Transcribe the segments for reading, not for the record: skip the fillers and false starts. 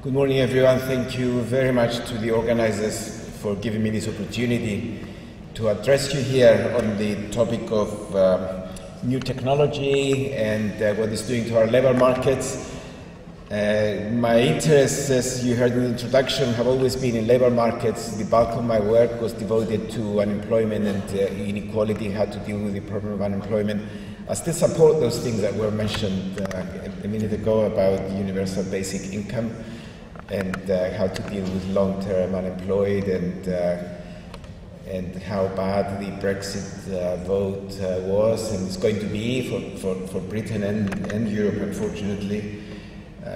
Good morning, everyone. Thank you very much to the organizers for giving me this opportunity to address you here on the topic of new technology and what it's doing to our labor markets. My interests, as you heard in the introduction, have always been in labor markets. The bulk of my work was devoted to unemployment and inequality, how to deal with the problem of unemployment. I still support those things that were mentioned a minute ago about the universal basic income and how to deal with long-term unemployed and how bad the Brexit vote was and is going to be for Britain and Europe, unfortunately.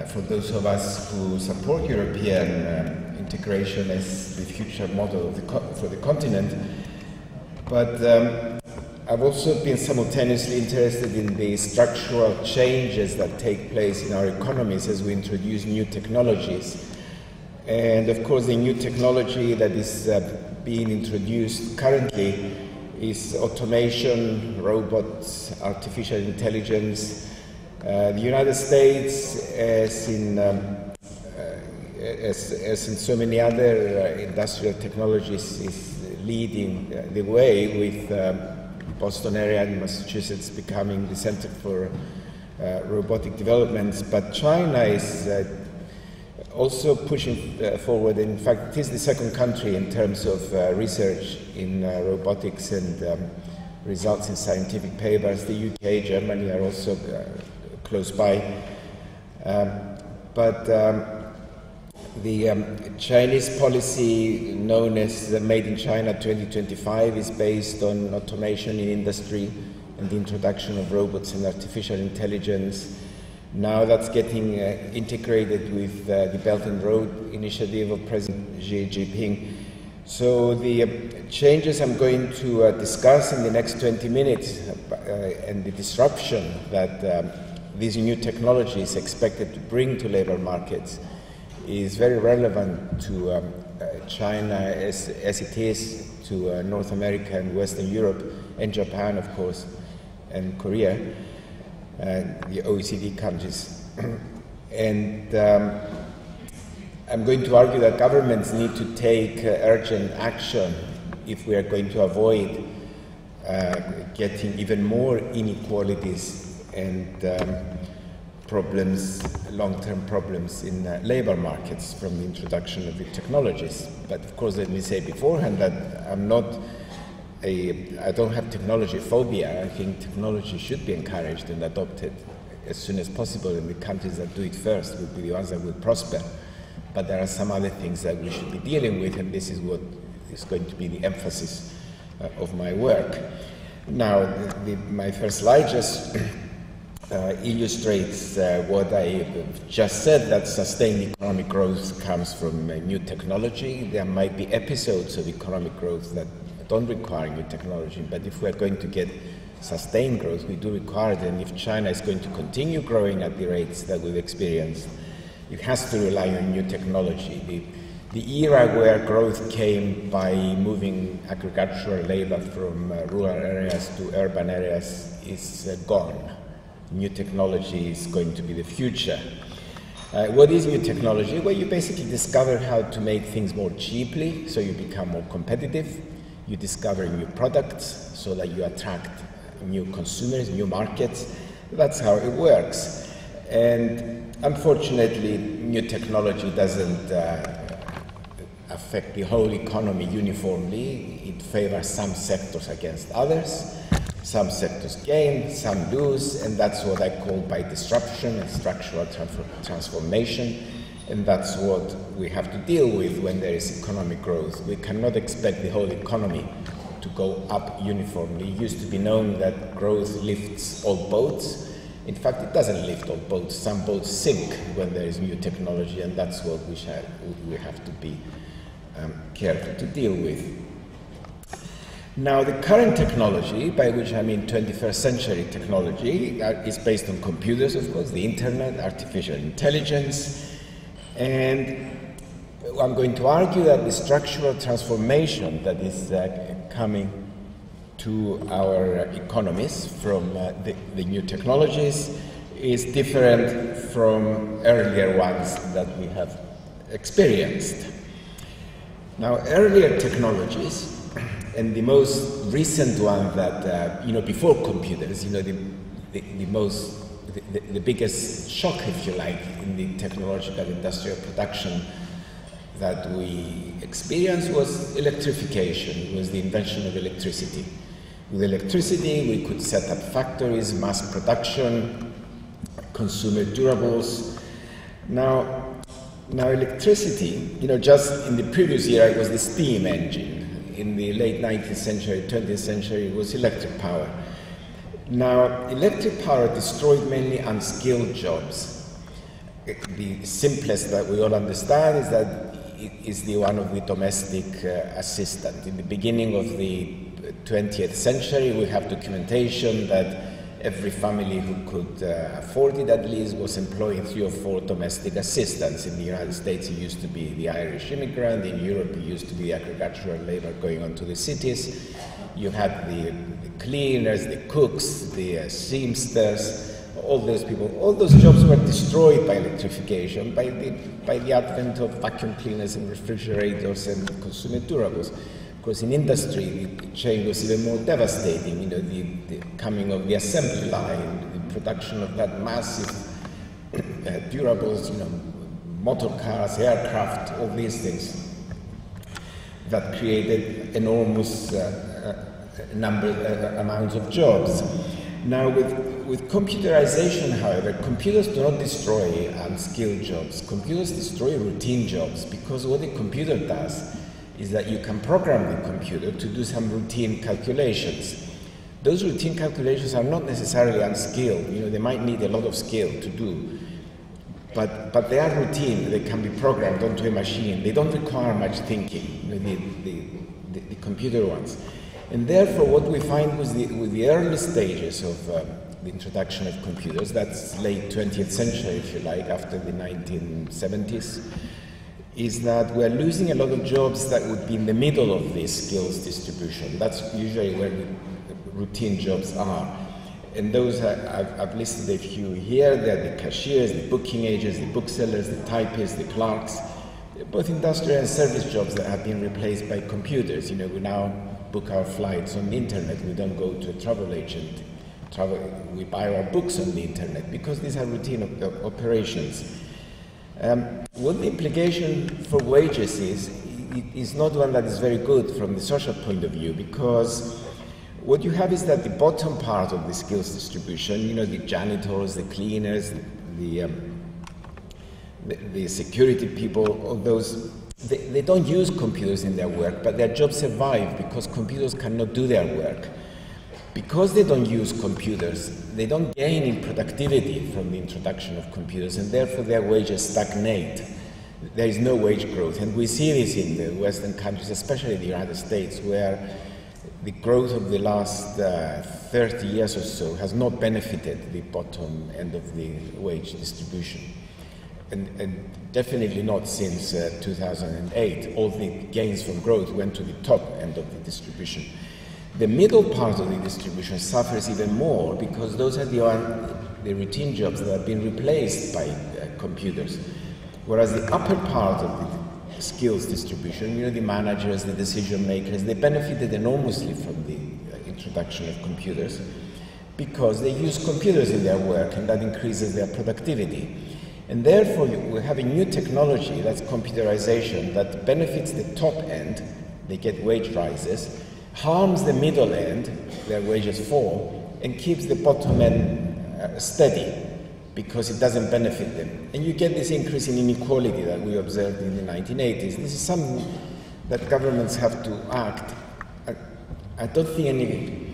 For those of us who support European integration as the future model for the continent. But I've also been simultaneously interested in the structural changes that take place in our economies as we introduce new technologies. And of course, the new technology that is being introduced currently is automation, robots, artificial intelligence. The United States, as in so many other industrial technologies, is leading the way with Boston area in Massachusetts becoming the center for robotic developments. But China is also pushing forward. In fact, it is the second country in terms of research in robotics and results in scientific papers. The UK, Germany are also close by. But the Chinese policy known as the Made in China 2025 is based on automation in industry and the introduction of robots and artificial intelligence. Now that's getting integrated with the Belt and Road Initiative of President Xi Jinping. So the changes I'm going to discuss in the next 20 minutes and the disruption that these new technologies expected to bring to labor markets is very relevant to China as it is to North America and Western Europe and Japan, of course, and Korea, the OECD countries. And I'm going to argue that governments need to take urgent action if we are going to avoid getting even more inequalities and problems, long-term problems in labor markets from the introduction of the technologies. But of course, let me say beforehand that I don't have technology phobia. I think technology should be encouraged and adopted as soon as possible, and the countries that do it first will be the ones that will prosper. But there are some other things that we should be dealing with, and this is what is going to be the emphasis of my work. Now, my first slide just illustrates what I just said, that sustained economic growth comes from new technology. There might be episodes of economic growth that don't require new technology, but if we're going to get sustained growth, we do require it. And if China is going to continue growing at the rates that we've experienced, it has to rely on new technology. The era where growth came by moving agricultural labor from rural areas to urban areas is gone. New technology is going to be the future. What is new technology? Well, you basically discover how to make things more cheaply, so you become more competitive. You discover new products so that you attract new consumers, new markets. That's how it works. And unfortunately, new technology doesn't affect the whole economy uniformly. It favors some sectors against others. Some sectors gain, some lose, and that's what I call by disruption and structural transformation. And that's what we have to deal with when there is economic growth. We cannot expect the whole economy to go up uniformly. It used to be known that growth lifts all boats. In fact, it doesn't lift all boats. Some boats sink when there is new technology, and that's what we have to be careful to deal with. Now, the current technology, by which I mean 21st century technology, is based on computers, of course, the internet, artificial intelligence, and I'm going to argue that the structural transformation that is coming to our economies from the new technologies is different from earlier ones that we have experienced. Now, earlier technologies, and the most recent one that, before computers, the biggest shock, if you like, in the technological industrial production that we experienced was electrification, was the invention of electricity. With electricity, we could set up factories, mass production, consumer durables. Now electricity, just in the previous era, it was the steam engine. In the late 19th century, 20th century, it was electric power. Now, electric power destroyed mainly unskilled jobs. The simplest that we all understand is that it is the one of the domestic assistant. In the beginning of the 20th century, we have documentation that every family who could afford it at least was employing 3 or 4 domestic assistants. In the United States, it used to be the Irish immigrant. In Europe, it used to be agricultural labor going on to the cities. You had the cleaners, the cooks, the seamsters, all those people. All those jobs were destroyed by electrification, by the advent of vacuum cleaners and refrigerators and consumer durables. Of course, in industry, the change was even more devastating. The coming of the assembly line, the production of that massive durables, motor cars, aircraft, all these things that created enormous amounts of jobs. Now, with computerization, however, computers do not destroy unskilled jobs. Computers destroy routine jobs, because what the computer does is that you can program the computer to do some routine calculations. Those routine calculations are not necessarily unskilled. They might need a lot of skill to do, but they are routine. They can be programmed onto a machine. They don't require much thinking, the computer ones. And therefore, what we find with the early stages of the introduction of computers, that's late 20th century, if you like, after the 1970s, is that we're losing a lot of jobs that would be in the middle of this skills distribution. That's usually where the routine jobs are. And those I've listed a few here. They're the cashiers, the booking agents, the booksellers, the typists, the clerks, both industrial and service jobs that have been replaced by computers. We now book our flights on the internet. We don't go to a travel agent. We buy our books on the internet, because these are routine operations. What the implication for wages is not one that is very good from the social point of view, because what you have is that the bottom part of the skills distribution, the janitors, the cleaners, the security people, all those, they don't use computers in their work, but their jobs survive because computers cannot do their work. Because they don't use computers, they don't gain in productivity from the introduction of computers, and therefore their wages stagnate. There is no wage growth, and we see this in the Western countries, especially the United States, where the growth of the last 30 years or so has not benefited the bottom end of the wage distribution. And definitely not since 2008. All the gains from growth went to the top end of the distribution. The middle part of the distribution suffers even more, because those are the routine jobs that have been replaced by computers. Whereas the upper part of the skills distribution, the managers, the decision makers, they benefited enormously from the introduction of computers, because they use computers in their work, and that increases their productivity. And therefore, we have a new technology, that's computerization, that benefits the top end, they get wage rises, harms the middle end, their wages fall, and keeps the bottom end steady, because it doesn't benefit them. And you get this increase in inequality that we observed in the 1980s. This is something that governments have to act. I don't think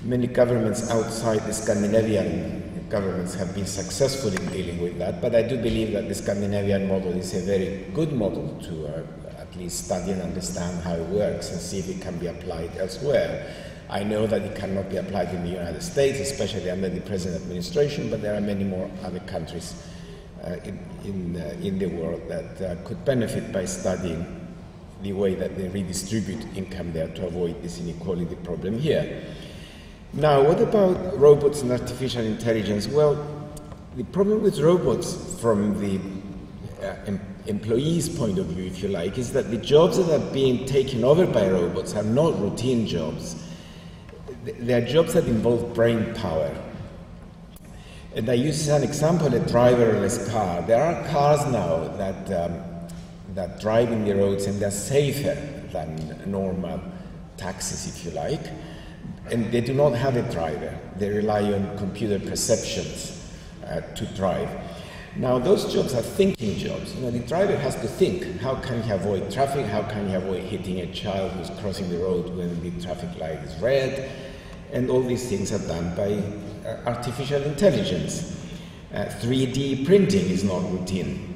many governments outside the Scandinavian governments have been successful in dealing with that, but I do believe that the Scandinavian model is a very good model to at least study and understand how it works and see if it can be applied elsewhere. I know that it cannot be applied in the United States, especially under the present administration, but there are many more other countries in the world that could benefit by studying the way that they redistribute income there to avoid this inequality problem here. Now, what about robots and artificial intelligence? Well, the problem with robots from the employees' point of view, if you like, is that the jobs that are being taken over by robots are not routine jobs. They are jobs that involve brain power. And I use as an example a driverless car. There are cars now that drive in the roads, and they're safer than normal taxis, if you like. And they do not have a driver. They rely on computer perceptions to drive. Now, those jobs are thinking jobs. The driver has to think, how can he avoid traffic? How can he avoid hitting a child who's crossing the road when the traffic light is red? And all these things are done by artificial intelligence. 3D printing is not routine.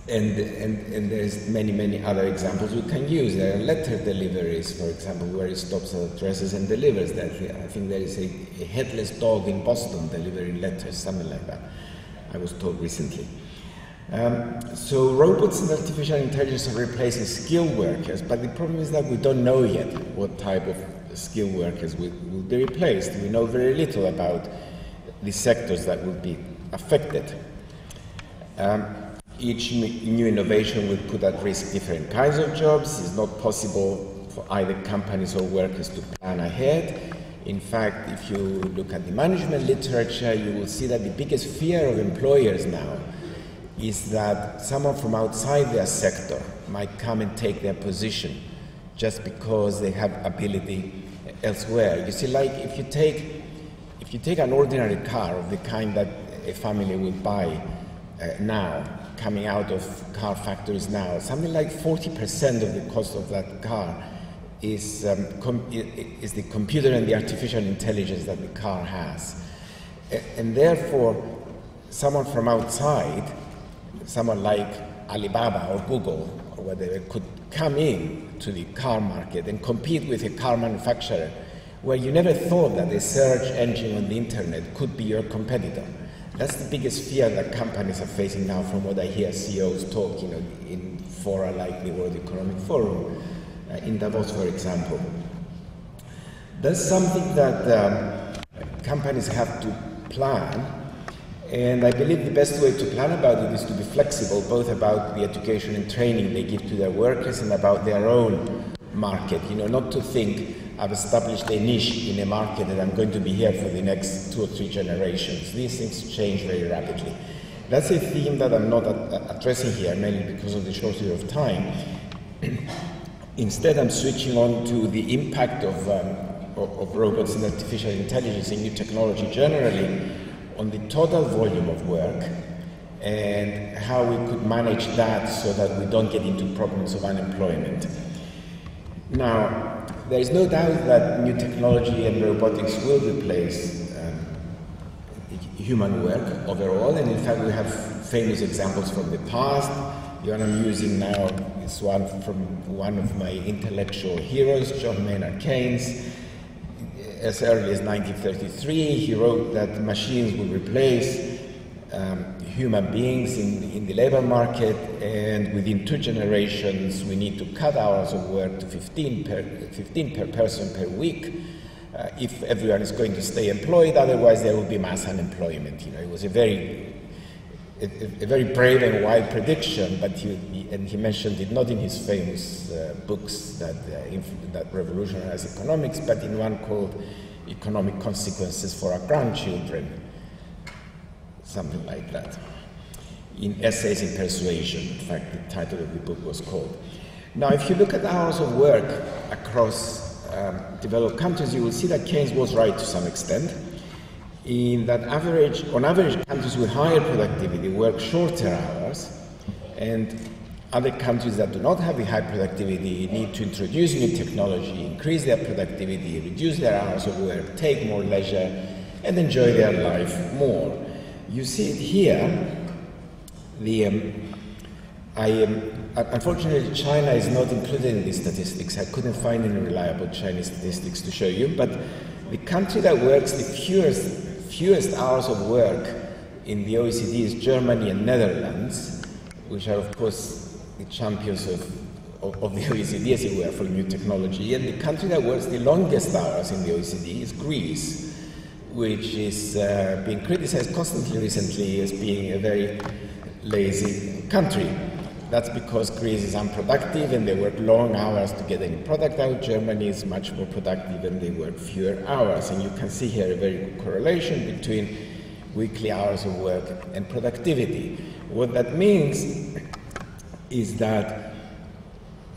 And there's many other examples we can use. There are letter deliveries, for example, where it stops at addresses and delivers that. I think there is a headless dog in Boston delivering letters, something like that, I was told recently. So robots and artificial intelligence are replacing skilled workers, but the problem is that we don't know yet what type of skilled workers will be replaced. We know very little about the sectors that will be affected. Each new innovation will put at risk different kinds of jobs. It's not possible for either companies or workers to plan ahead. In fact, if you look at the management literature, you will see that the biggest fear of employers now is that someone from outside their sector might come and take their position just because they have ability elsewhere. You see, like if you take an ordinary car of the kind that a family will buy now, coming out of car factories now, something like 40% of the cost of that car is the computer and the artificial intelligence that the car has. And therefore, someone from outside, someone like Alibaba or Google or whatever, could come in to the car market and compete with a car manufacturer where you never thought that a search engine on the internet could be your competitor. That's the biggest fear that companies are facing now, from what I hear CEOs talk, in fora like the World Economic Forum, in Davos, for example. That's something that companies have to plan, and I believe the best way to plan about it is to be flexible, both about the education and training they give to their workers and about their own market. Not to think, I've established a niche in a market and I'm going to be here for the next 2 or 3 generations. These things change very rapidly. That's a theme that I'm not addressing here, mainly because of the shortage of time. Instead, I'm switching on to the impact of robots and artificial intelligence and new technology generally on the total volume of work and how we could manage that so that we don't get into problems of unemployment. Now, there is no doubt that new technology and robotics will replace human work overall, and in fact we have famous examples from the past. The one I'm using now is one from one of my intellectual heroes, John Maynard Keynes. As early as 1933, he wrote that machines will replace human beings in the labor market, and within 2 generations we need to cut hours of work to 15 per person per week if everyone is going to stay employed, otherwise there will be mass unemployment. It was a very brave and wild prediction, but he mentioned it not in his famous books that revolutionized economics, but in one called Economic Consequences for Our Grandchildren, something like that. In Essays in Persuasion, in fact, the title of the book was called. Now, if you look at hours of work across developed countries, you will see that Keynes was right to some extent, in that on average, countries with higher productivity work shorter hours, and other countries that do not have a high productivity need to introduce new technology, increase their productivity, reduce their hours of work, take more leisure, and enjoy their life more. You see it here. Unfortunately, China is not included in these statistics. I couldn't find any reliable Chinese statistics to show you, but the country that works the fewest hours of work in the OECD is Germany and Netherlands, which are, of course, the champions of the OECD, as it were, for new technology. And the country that works the longest hours in the OECD is Greece, which is being criticized constantly recently as being a very lazy country. That's because Greece is unproductive and they work long hours to get any product out. Germany is much more productive and they work fewer hours. And you can see here a very good correlation between weekly hours of work and productivity. What that means is that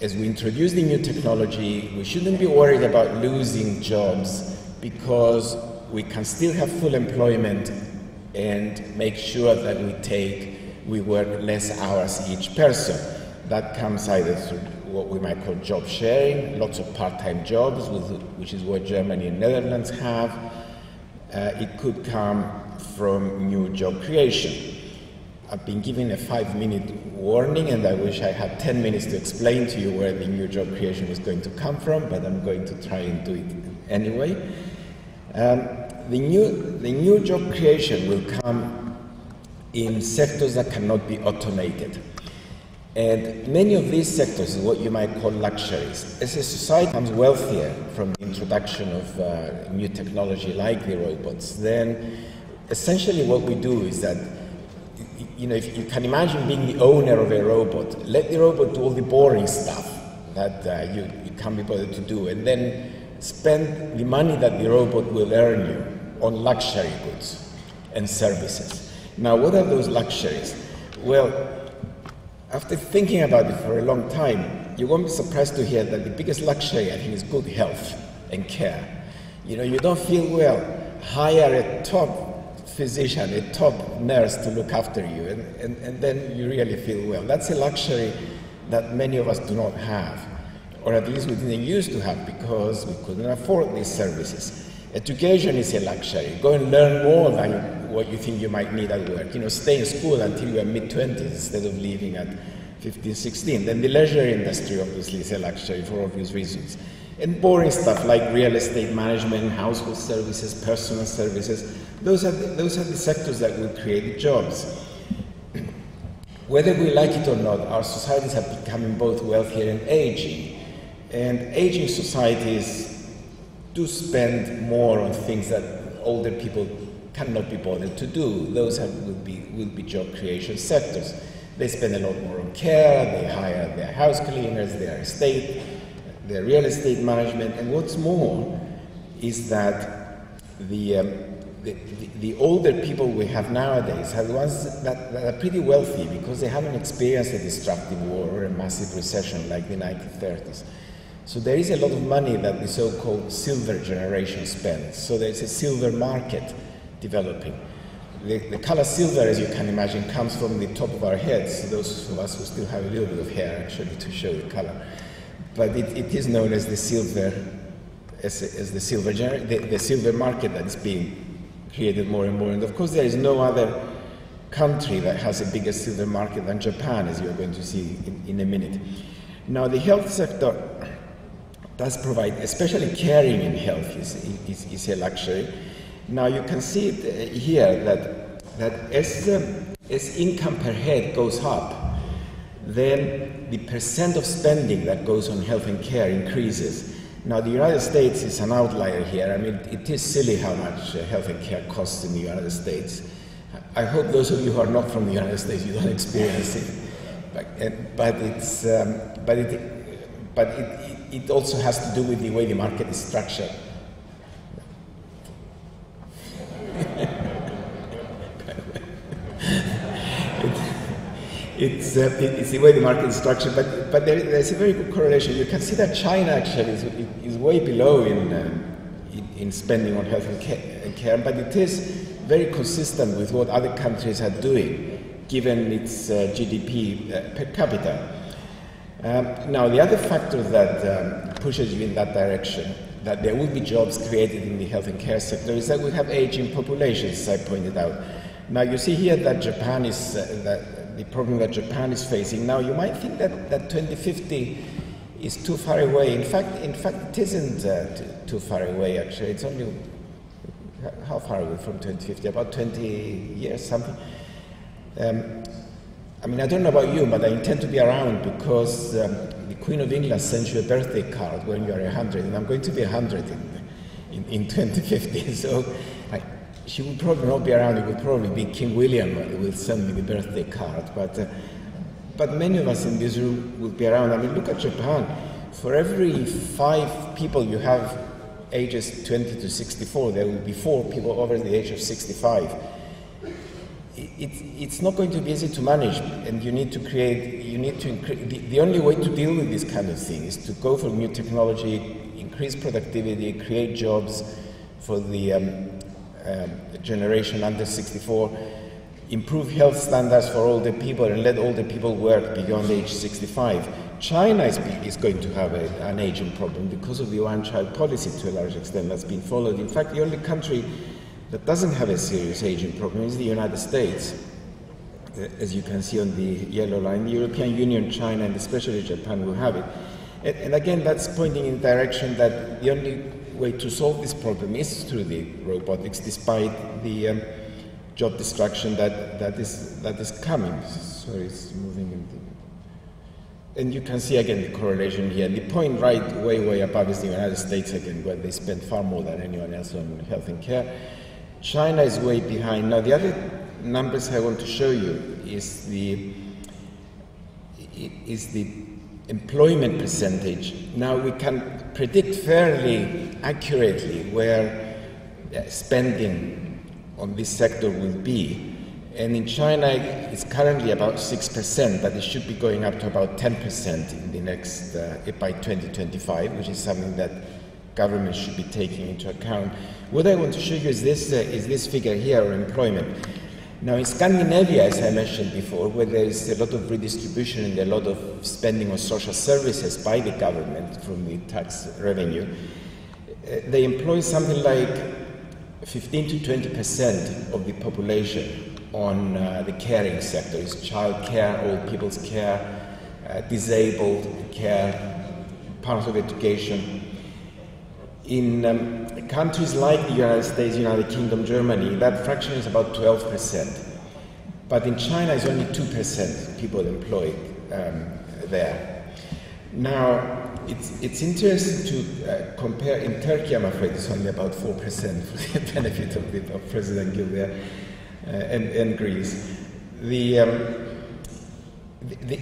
as we introduce the new technology, we shouldn't be worried about losing jobs because we can still have full employment and make sure that we work less hours each person. That comes either through what we might call job sharing, lots of part-time jobs, which is what Germany and Netherlands have. It could come from new job creation. I've been given a 5-minute warning, and I wish I had 10 minutes to explain to you where the new job creation is going to come from, but I'm going to try and do it anyway. The new job creation will come in sectors that cannot be automated. And many of these sectors is what you might call luxuries. As a society becomes wealthier from the introduction of new technology like the robots, then essentially what we do is that, you know, if you can imagine being the owner of a robot, let the robot do all the boring stuff that you can't be bothered to do, and then spend the money that the robot will earn you on luxury goods and services. Now, what are those luxuries? Well, after thinking about it for a long time, you won't be surprised to hear that the biggest luxury, I think, is good health and care. You know, you don't feel well, hire a top physician, a top nurse to look after you, and then you really feel well. That's a luxury that many of us do not have, or at least we didn't used to have because we couldn't afford these services. Education is a luxury. Go and learn more than what you think you might need at work. You know, stay in school until you are mid-20s instead of leaving at 15, 16. Then the leisure industry obviously is a luxury for obvious reasons. And boring stuff like real estate management, household services, personal services, those are the sectors that will create jobs. Whether we like it or not, our societies have become both wealthier and aging. And aging societies do spend more on things that older people cannot be bothered to do. Those will be job creation sectors. They spend a lot more on care, they hire their house cleaners, their real estate management, and what's more is that the older people we have nowadays are the ones that are pretty wealthy because they haven't experienced a destructive war or a massive recession like the 1930s. So there is a lot of money that the so-called silver generation spends. So there's a silver market developing. The color silver, as you can imagine, comes from the top of our heads, those of us who still have a little bit of hair actually to show the color. But it is known as the silver, the silver market that is being created more and more. And of course there is no other country that has a bigger silver market than Japan, as you're going to see in a minute. Now the health sector does provide, especially caring in health is a luxury. Now you can see it here that as income per head goes up, then the percent of spending that goes on health and care increases. Now the United States is an outlier here. I mean, it is silly how much health and care costs in the United States. I hope those of you who are not from the United States, you don't experience it. But it also has to do with the way the market is structured. It's the way the market is structured, but there's a very good correlation. You can see that China actually is way below in spending on health and care, but it is very consistent with what other countries are doing, given its GDP per capita. Now, the other factor that pushes you in that direction, that there will be jobs created in the health and care sector, is that we have aging populations, as I pointed out. Now, you see here that Japan is, the problem that Japan is facing. Now, you might think that 2050 is too far away. In fact, it isn't too far away, actually. It's only, how far away from 2050? About 20 years, something. I mean, I don't know about you, but I intend to be around because the Queen of England sends you a birthday card when you are 100, and I'm going to be 100 in 2050. So She will probably not be around. It will probably be King William who will send me the birthday card. But many of us in this room will be around. I mean, look at Japan. For every 5 people you have ages 20 to 64, there will be 4 people over the age of 65. It's not going to be easy to manage, and you need to create, the only way to deal with this kind of thing is to go for new technology, increase productivity, create jobs for the generation under 64, improve health standards for older people, and let older people work beyond age 65. China is going to have an aging problem because of the one-child policy to a large extent that's been followed. In fact, the only country that doesn't have a serious aging problem is the United States. As you can see on the yellow line, the European Union, China, and especially Japan will have it. And again, that's pointing in the direction that the only way to solve this problem is through the robotics, despite the job destruction that is coming. Sorry, it's moving in the... And you can see again the correlation here. The point right way above is the United States again, where they spend far more than anyone else on health and care. China is way behind. Now the other numbers I want to show you is the employment percentage. Now we can predict fairly accurately where spending on this sector will be. And in China, it's currently about 6%, but it should be going up to about 10% in the next, by 2025, which is something that governments should be taking into account. What I want to show you is this figure here, or employment. Now in Scandinavia, as I mentioned before, where there is a lot of redistribution and a lot of spending on social services by the government from the tax revenue, they employ something like 15 to 20% of the population on the caring sectors: child care, old people's care, disabled care, part of education. In countries like the United States, United Kingdom, Germany, that fraction is about 12%. But in China, it's only 2% people employed there. Now, it's interesting to compare. In Turkey, I'm afraid it's only about 4% for the benefit of President Gül there. And Greece. The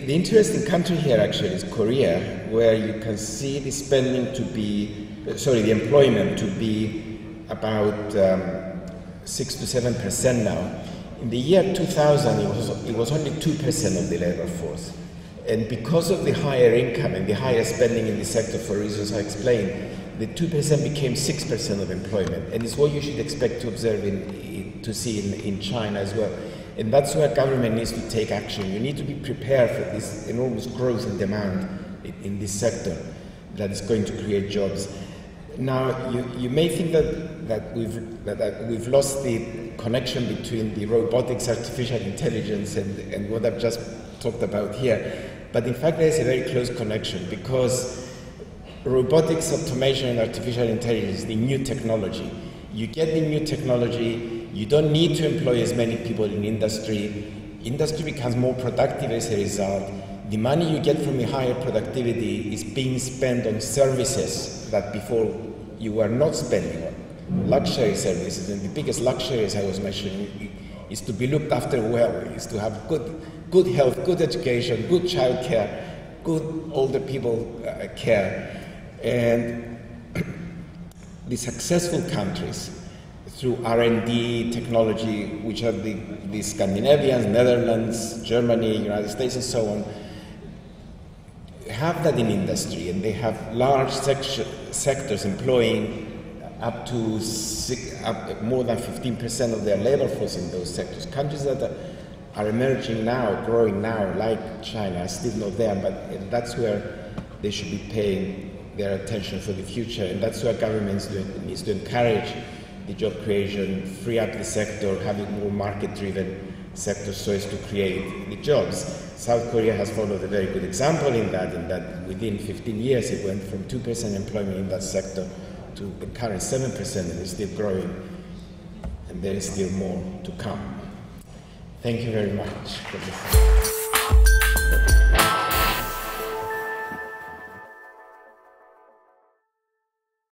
interesting country here actually is Korea, where you can see the spending to be, the employment to be about 6 to 7% now. In the year 2000, it was only 2% of the labor force. And because of the higher income and the higher spending in the sector for reasons I explained, the 2% became 6% of employment. And it's what you should expect to observe to see in China as well. And that's where government needs to take action. You need to be prepared for this enormous growth in demand in this sector that is going to create jobs. Now, you may think that we've lost the connection between the robotics, artificial intelligence, and what I've just talked about here. But in fact, there's a very close connection, because robotics, automation, and artificial intelligence is the new technology. You get the new technology, you don't need to employ as many people in industry. Industry becomes more productive as a result. The money you get from the higher productivity is being spent on services that before you were not spending on. Luxury services, and the biggest luxury, as I was mentioning, is to be looked after well, is to have good health, good education, good child care, good older people care. And the successful countries, through R&D, technology, which are the Scandinavians, Netherlands, Germany, United States, and so on, have that in industry, and they have large sectors employing up to more than 15% of their labor force in those sectors. Countries that are emerging now, growing now, like China, are still not there, but that's where they should be paying their attention for the future, and that's where governments needs to encourage the job creation, free up the sector, have it more market-driven sector so as to create the jobs. South Korea has followed a very good example in that within 15 years it went from 2% employment in that sector to the current 7%, and it's still growing, and there is still more to come. Thank you very much for listening.